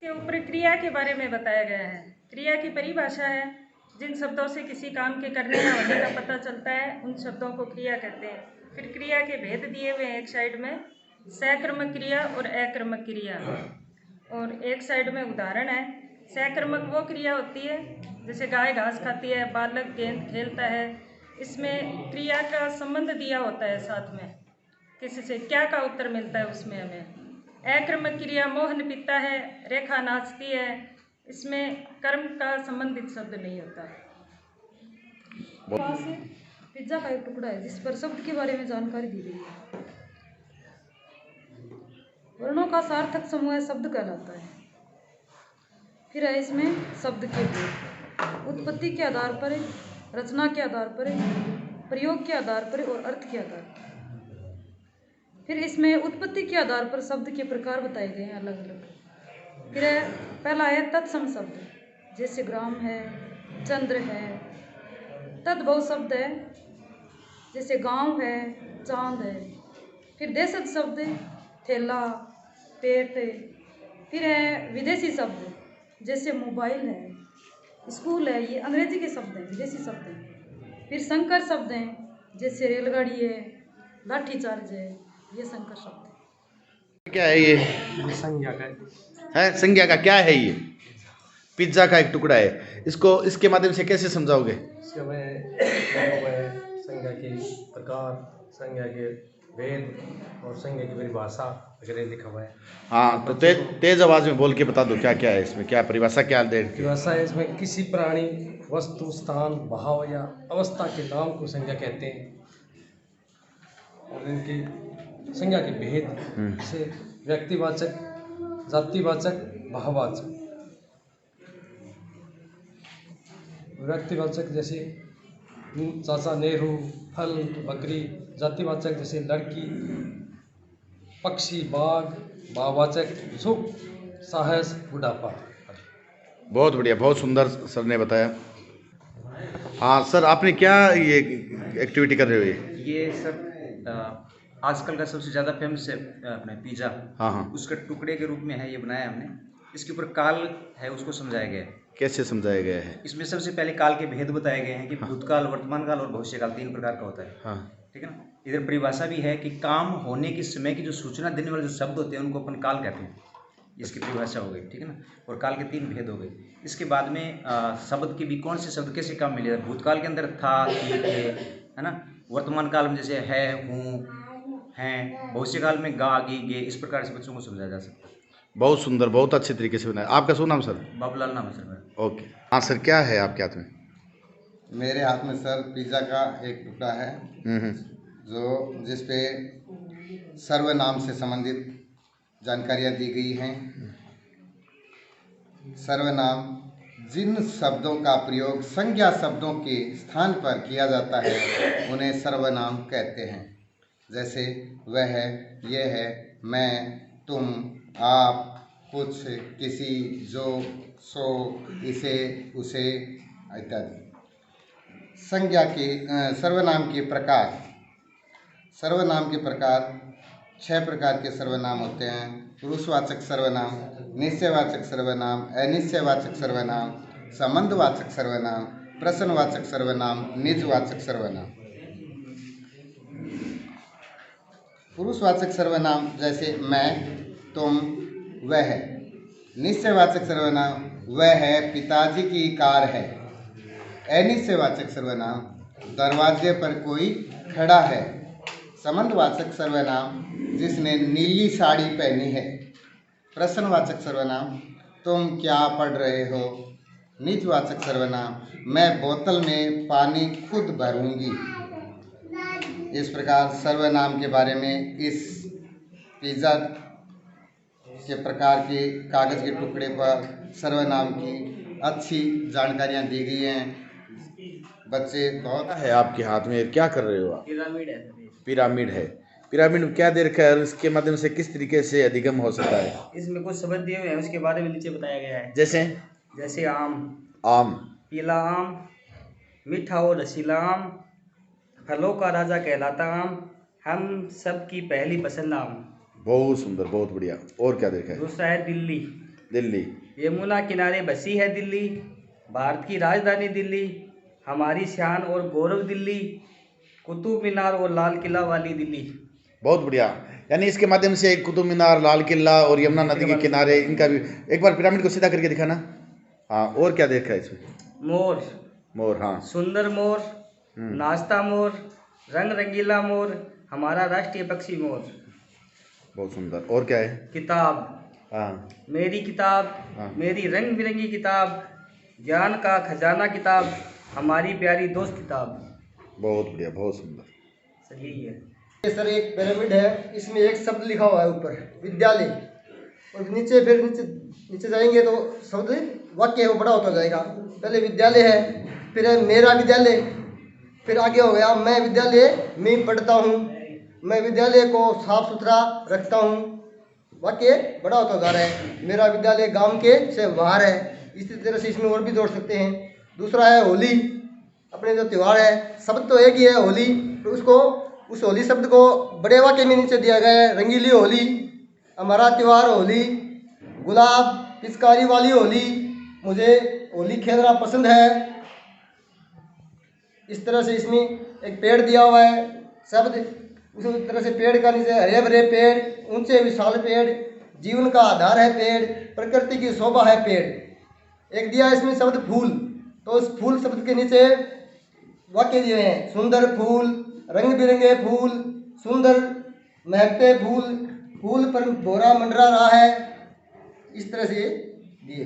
के ऊपर क्रिया के बारे में बताया गया है। क्रिया की परिभाषा है जिन शब्दों से किसी काम के करने या होने का पता चलता है उन शब्दों को क्रिया कहते हैं। फिर क्रिया के भेद दिए हुए हैं एक साइड में, सकर्मक क्रिया और अकर्मक क्रिया, और एक साइड में उदाहरण है। सकर्मक वो क्रिया होती है जैसे गाय घास खाती है, बालक गेंद खेलता है, इसमें क्रिया का संबंध दिया होता है साथ में, किसी से क्या का उत्तर मिलता है उसमें हमें। अकर्मक क्रिया मोहन पीता है, रेखा नाचती है, इसमें कर्म का संबंधित शब्द नहीं होता। पास पिज्जा का एक टुकड़ा है जिस पर शब्द के बारे में जानकारी दी गई है। वर्णों का सार्थक समूह शब्द कहलाता है। फिर है इसमें शब्द के भेद, उत्पत्ति के आधार पर, रचना के आधार पर, प्रयोग के आधार पर और अर्थ के आधार पर। फिर इसमें उत्पत्ति के आधार पर शब्द के प्रकार बताए गए हैं अलग अलग। फिर पहला है तत्सम शब्द, जैसे ग्राम है, चंद्र है। तद्भव शब्द है, जैसे गांव है, चांद है। फिर देशज शब्द, थैला, पेट। फिर है विदेशी शब्द, जैसे मोबाइल है, स्कूल है, ये अंग्रेजी के शब्द हैं, विदेशी शब्द हैं। फिर संकर शब्द हैं, जैसे रेलगाड़ी है, लाठी चार्ज है, ये संकर शब्द है। क्या है ये? संज्ञा का है संज्ञा का क्या है ये? पिज्जा का एक टुकड़ा है, इसको इसके माध्यम से कैसे समझाओगे? इसका मैं संज्ञा के प्रकार, संज्ञा के भेद और संज्ञा की परिभाषा वगैरह लिखा हुआ है। हाँ, तो तेज आवाज में बोल के बता दो क्या क्या है इसमें, क्या परिभाषा क्या दे? परिभाषा है इसमें किसी प्राणी, वस्तु, स्थान, भाव या अवस्था के नाम को संज्ञा कहते हैं। और इनकी संज्ञा के भेद से व्यक्तिवाचक, जातिवाचक, भाववाचक। व्यक्तिवाचक जैसे चाचा नेहरू, फल, बकरी। जातिवाचक जैसे लड़की, पक्षी, बाघ। भाववाचक सुख, साहस, बुढ़ापा। बहुत बढ़िया, बहुत सुंदर सर ने बताया। हाँ सर, आपने क्या ये एक्टिविटी कर रहे हो? ये सर आजकल का सबसे ज़्यादा फेमस है अपने पिज़्ज़ा। हाँ, उसके टुकड़े के रूप में है ये बनाया हमने। इसके ऊपर काल है, उसको समझाया गया है। कैसे समझाया गया है? इसमें सबसे पहले काल के भेद बताए गए हैं कि भूतकाल, वर्तमान काल और भविष्यकाल 3 प्रकार का होता है। हाँ, ठीक है ना। इधर परिभाषा भी है कि काम होने के समय की जो सूचना देने वाले जो शब्द होते हैं उनको अपन काल कहते हैं। इसकी परिभाषा हो गई, ठीक है ना। और काल के 3 भेद हो गए। इसके बाद में शब्द के भी कौन से शब्द कैसे काम मिले। भूतकाल के अंदर था, थी, थे, है ना। वर्तमान काल में जैसे है, हूँ, हैं। भविष्य काल में गा, गी, गे। इस प्रकार से बच्चों को समझाया जा सकता है। बहुत सुंदर, बहुत अच्छे तरीके से बनाया। आपका शुभ नाम सर? बाबूलाल नाम है सर मेरा। ओके। हाँ सर, क्या है आपके हाथ में? मेरे हाथ में सर पिज़्ज़ा का एक टुकड़ा है जो जिस पे सर्वनाम से संबंधित जानकारियाँ दी गई हैं। सर्वनाम जिन शब्दों का प्रयोग संज्ञा शब्दों के स्थान पर किया जाता है उन्हें सर्वनाम कहते हैं। जैसे वह है, यह है, मैं, तुम, आप, कुछ, किसी, जो, सो, इसे, उसे इत्यादि। संज्ञा के सर्वनाम के प्रकार। सर्वनाम के प्रकार 6 प्रकार के सर्वनाम होते हैं। पुरुषवाचक सर्वनाम, निश्चयवाचक सर्वनाम, अनिश्चयवाचक सर्वनाम, संबंधवाचक सर्वनाम, प्रश्नवाचक सर्वनाम, निजवाचक सर्वनाम। पुरुषवाचक सर्वनाम जैसे मैं, तुम, वह है। निश्चयवाचक सर्वनाम वह है, पिताजी की कार है। अनिश्चयवाचक सर्वनाम दरवाजे पर कोई खड़ा है। संबंधवाचक सर्वनाम जिसने नीली साड़ी पहनी है। प्रश्नवाचक सर्वनाम तुम क्या पढ़ रहे हो। निजवाचक सर्वनाम मैं बोतल में पानी खुद भरूंगी। इस प्रकार सर्वनाम के बारे में इस पिज़्ज़ा के प्रकार के कागज़ के टुकड़े पर सर्वनाम की अच्छी जानकारियाँ दी गई हैं। बच्चे बहुत है आपके हाथ में, क्या कर रहे हो आप? पिरामिड है। पिरामिड है। पिरामिड में क्या दे रखा है और इसके माध्यम से किस तरीके से अधिगम हो सकता है? इसमें कुछ शब्द दिए हुए हैं, उसके बारे में नीचे बताया गया है। जैसे आम, आम, पीला आम, मीठा और रसीला आम, फलों का राजा कहलाता आम, हम सब की पहली पसंद आम। बहुत सुंदर, बहुत बढ़िया। और क्या देखा है? दूसरा है दिल्ली। दिल्ली। यमुना किनारे बसी है दिल्ली, भारत की राजधानी दिल्ली, हमारी शान और गौरव दिल्ली, कुतुब मीनार और लाल किला वाली दिल्ली। बहुत बढ़िया। यानी इसके माध्यम से कुतुब मीनार, लाल किला और यमुना नदी के किनारे इनका भी एक बार पिरामिड को सीधा करके दिखाना। हाँ, और क्या देखा है इसमें? मोर, मोर, हाँ, सुंदर मोर, नाचता मोर, रंग रंगीला मोर, हमारा राष्ट्रीय पक्षी मोर। बहुत सुंदर। और क्या है? किताब, हाँ, मेरी किताब, हाँ। मेरी रंग बिरंगी किताब, ज्ञान का खजाना किताब, हमारी प्यारी दोस्त किताब। बहुत बढ़िया, बहुत सुंदर। सर यही है। ये सर एक पिरामिड है, इसमें एक शब्द लिखा हुआ है ऊपर विद्यालय, और नीचे फिर नीचे जाएंगे तो शब्द वाक्य है वो बड़ा होता जाएगा। पहले विद्यालय है, फिर है मेरा विद्यालय, फिर आगे हो गया मैं विद्यालय में पढ़ता हूँ, मैं विद्यालय को साफ सुथरा रखता हूँ। वाक्य बड़ा होता जा रहा है। मेरा विद्यालय गांव के से बाहर है। इसी तरह से इसमें और भी जोड़ सकते हैं। दूसरा है होली, अपने जो त्यौहार है, शब्द तो एक ही है होली, तो उसको उस होली शब्द को बड़े वाक्य में नीचे दिया गया है। रंगीली होली, हमारा त्यौहार होली, गुलाब पिचकारी वाली होली, मुझे होली खेलना पसंद है। इस तरह से इसमें एक पेड़ दिया हुआ है शब्द, उसी तरह से पेड़ का नीचे हरे भरे पेड़, ऊंचे विशाल पेड़, जीवन का आधार है पेड़, प्रकृति की शोभा है पेड़। एक दिया इसमें शब्द फूल, तो उस फूल शब्द के नीचे वाक्य दिए हैं। सुंदर फूल, रंग बिरंगे फूल, सुंदर महकते फूल, फूल पर भोरा मंडरा रहा है। इस तरह से दिए।